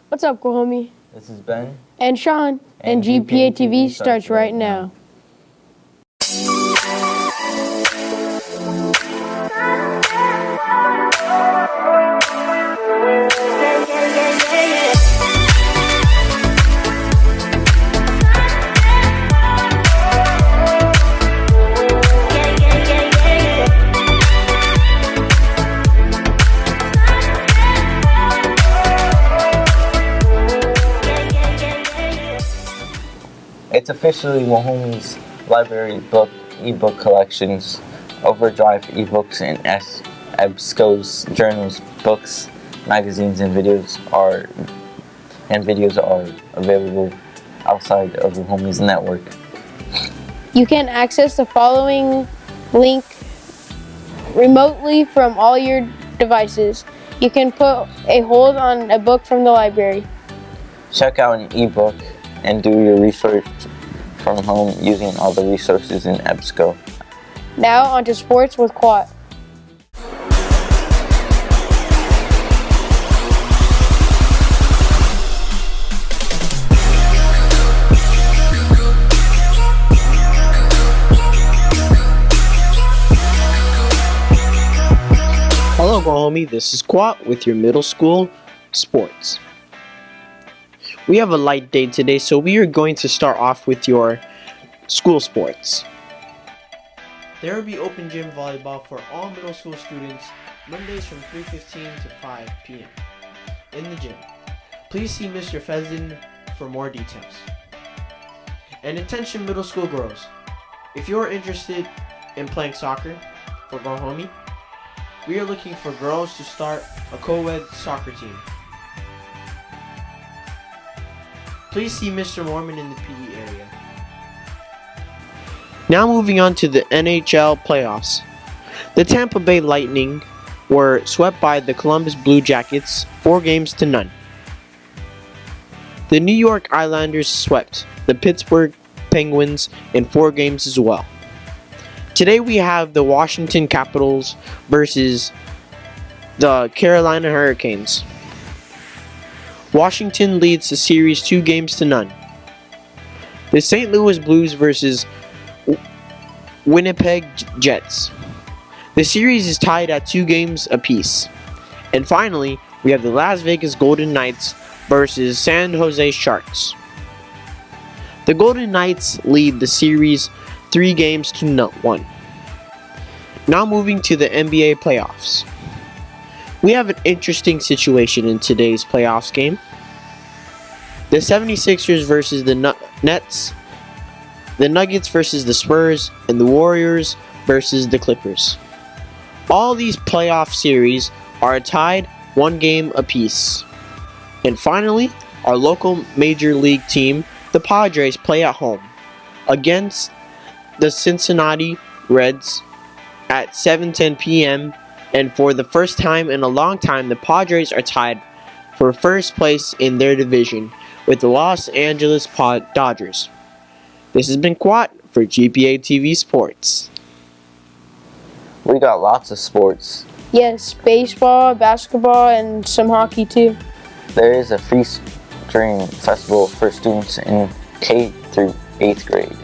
What's up, cool homie? This is Ben. And Sean. And GPATV starts right now. It's officially Wahomi's library ebook collections, Overdrive ebooks, and EBSCO's journals, books, magazines, and videos are available outside of Wahomi's network. You can access the following link remotely from all your devices. You can put a hold on a book from the library. Check out an ebook and do your research from home using all the resources in EBSCO. Now onto sports with Quat. Hello, homie. This is Quat with your middle school sports. We have a light day today, so we are going to start off with your school sports. There will be open gym volleyball for all middle school students Mondays from 3:15 to 5 p.m. in the gym. Please see Mr. Fezden for more details. And attention middle school girls, if you are interested in playing soccer for Go Homie, we are looking for girls to start a co-ed soccer team. Please see Mr. Mormon in the PE area. Now moving on to the NHL playoffs. The Tampa Bay Lightning were swept by the Columbus Blue Jackets 4-0. The New York Islanders swept the Pittsburgh Penguins in 4 games as well. Today we have the Washington Capitals versus the Carolina Hurricanes. Washington leads the series 2-0. The St. Louis Blues versus Winnipeg Jets. The series is tied at 2 games apiece. And finally, we have the Las Vegas Golden Knights versus San Jose Sharks. The Golden Knights lead the series 3-1. Now moving to the NBA playoffs. We have an interesting situation in today's playoffs game. The 76ers versus the Nets, the Nuggets versus the Spurs, and the Warriors versus the Clippers. All these playoff series are tied 1 game apiece. And finally, our local major league team, the Padres, play at home against the Cincinnati Reds at 7:10 p.m. And for the first time in a long time, the Padres are tied for first place in their division with the Los Angeles Dodgers. This has been Quat for GPA TV Sports. We got lots of sports. Yes, baseball, basketball, and some hockey too. There is a free string festival for students in K through 8th grade.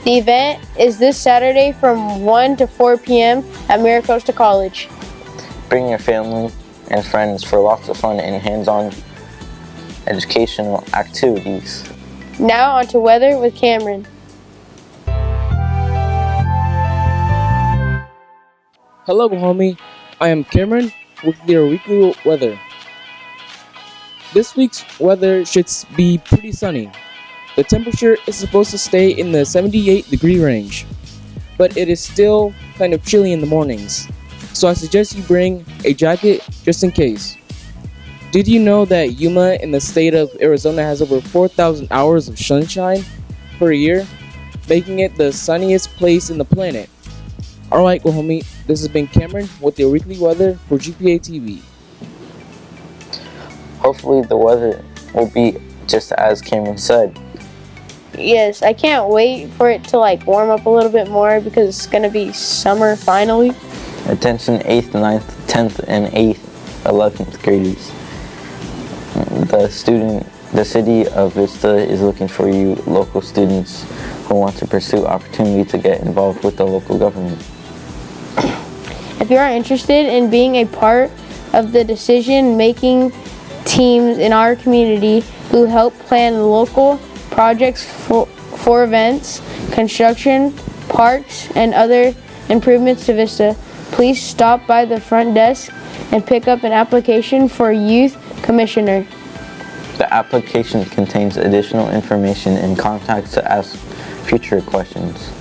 The event is this Saturday from 1 to 4 p.m. at Maricosta College. Bring your family and friends for lots of fun and hands-on educational activities. Now onto weather with Cameron. Hello, homie. I am Cameron with your weekly weather. This week's weather should be pretty sunny. The temperature is supposed to stay in the 78-degree range, but it is still kind of chilly in the mornings, so I suggest you bring a jacket just in case. Did you know that Yuma in the state of Arizona has over 4,000 hours of sunshine per year, making it the sunniest place in the planet? Alright, go homie, this has been Cameron with your weekly weather for GPA TV. Hopefully the weather will be just as Cameron said. Yes, I can't wait for it to warm up a little bit more because it's going to be summer finally. Attention 8th, 9th, 10th, and 8th, 11th graders. The city of Vista is looking for you local students who want to pursue opportunity to get involved with the local government. If you are interested in being a part of the decision-making teams in our community who help plan local projects for events, construction, parks, and other improvements to Vista, please stop by the front desk and pick up an application for Youth Commissioner. The application contains additional information and contacts to ask future questions.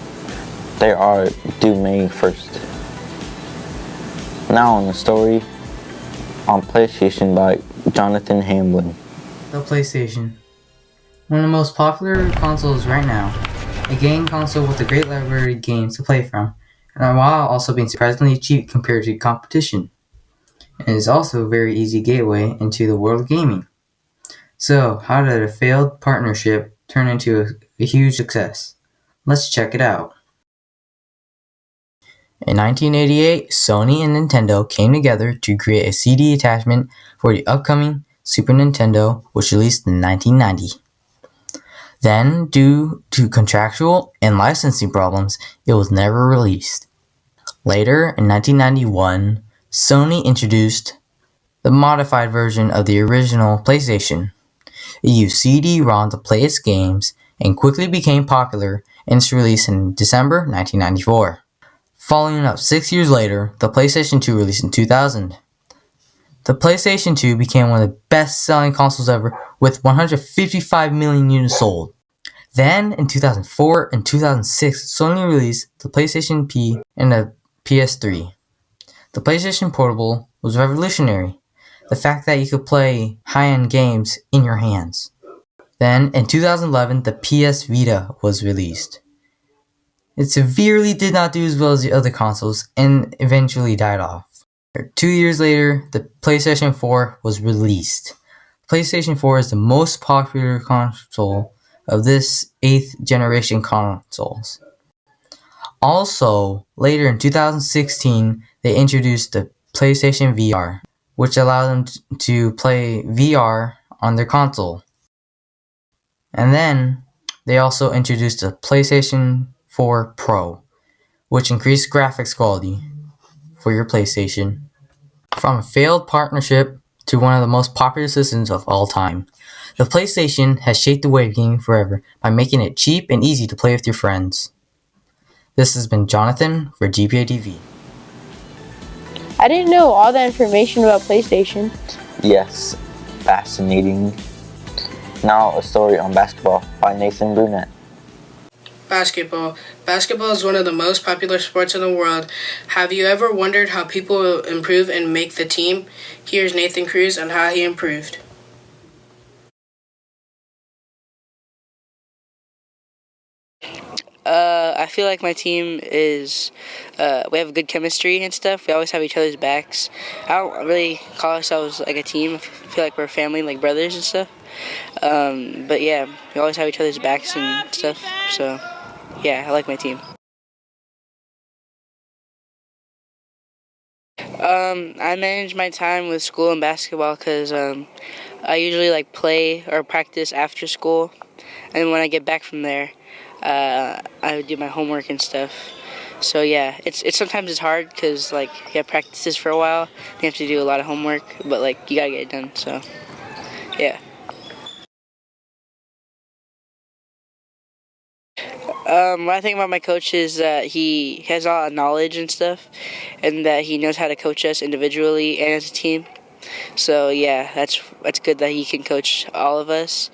They are due May 1st. Now on the story on PlayStation by Jonathan Hamlin. The PlayStation. One of the most popular consoles right now. A game console with a great library of games to play from, and while also being surprisingly cheap compared to competition. It is also a very easy gateway into the world of gaming. So, how did a failed partnership turn into a huge success? Let's check it out. In 1988, Sony and Nintendo came together to create a CD attachment for the upcoming Super Nintendo, which released in 1990. Then, due to contractual and licensing problems, it was never released. Later, in 1991, Sony introduced the modified version of the original PlayStation. It used CD-ROM to play its games and quickly became popular in its release in December 1994. Following up 6 years later, the PlayStation 2 released in 2000. The PlayStation 2 became one of the best-selling consoles ever, with 155 million units sold. Then, in 2004 and 2006, Sony released the PlayStation P and the PS3. The PlayStation Portable was revolutionary. The fact that you could play high-end games in your hands. Then, in 2011, the PS Vita was released. It severely did not do as well as the other consoles and eventually died off. 2 years later, the PlayStation 4 was released. PlayStation 4 is the most popular console of this 8th generation consoles. Also, later in 2016, they introduced the PlayStation VR, which allowed them to play VR on their console. And then, they also introduced the PlayStation 4 Pro, which increased graphics quality for your PlayStation. From a failed partnership to one of the most popular systems of all time, the PlayStation has shaped the way of gaming forever by making it cheap and easy to play with your friends. This has been Jonathan for GPATV. I didn't know all that information about PlayStation. Yes, fascinating. Now a story on basketball by Nathan Brunette. Basketball. Basketball is one of the most popular sports in the world. Have you ever wondered how people will improve and make the team? Here's Nathan Cruz on how he improved. I feel like my team is, we have good chemistry and stuff. We always have each other's backs. I don't really call ourselves like a team. I feel like we're family, like brothers and stuff. But yeah, we always have each other's backs and stuff. So yeah, I like my team. I manage my time with school and basketball because I usually like play or practice after school, and when I get back from there, I do my homework and stuff. So yeah, it's sometimes it's hard because like you have practices for a while, you have to do a lot of homework, but like you gotta get it done. So yeah. What I think about my coach is that he has a lot of knowledge and stuff, and that he knows how to coach us individually and as a team. So yeah, that's good that he can coach all of us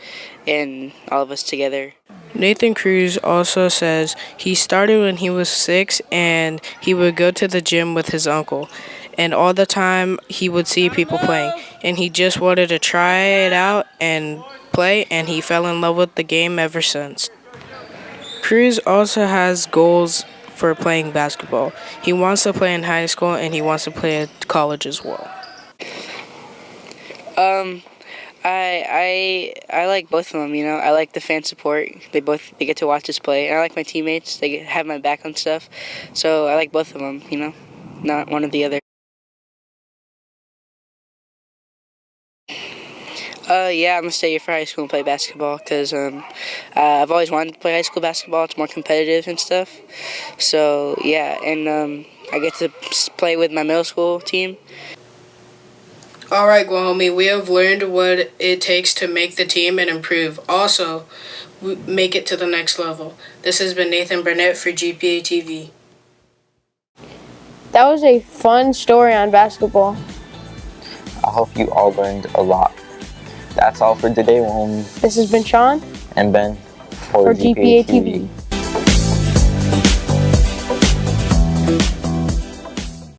and all of us together. Nathan Cruz also says he started when he was 6 and he would go to the gym with his uncle. And all the time he would see people playing. And he just wanted to try it out and play, and he fell in love with the game ever since. Cruz also has goals for playing basketball. He wants to play in high school and he wants to play at college as well. I like both of them, you know. I like the fan support. They get to watch us play. And I like my teammates. They have my back on stuff. So I like both of them, you know. Not one or the other. Yeah, I'm gonna stay here for high school and play basketball because I've always wanted to play high school basketball. It's more competitive and stuff. So yeah, and I get to play with my middle school team. All right, Guahomie, we have learned what it takes to make the team and improve. Also, make it to the next level. This has been Nathan Burnett for GPA TV. That was a fun story on basketball. I hope you all learned a lot. That's all for today, Guahomie. This has been Sean And Ben for for GPA TV. TV.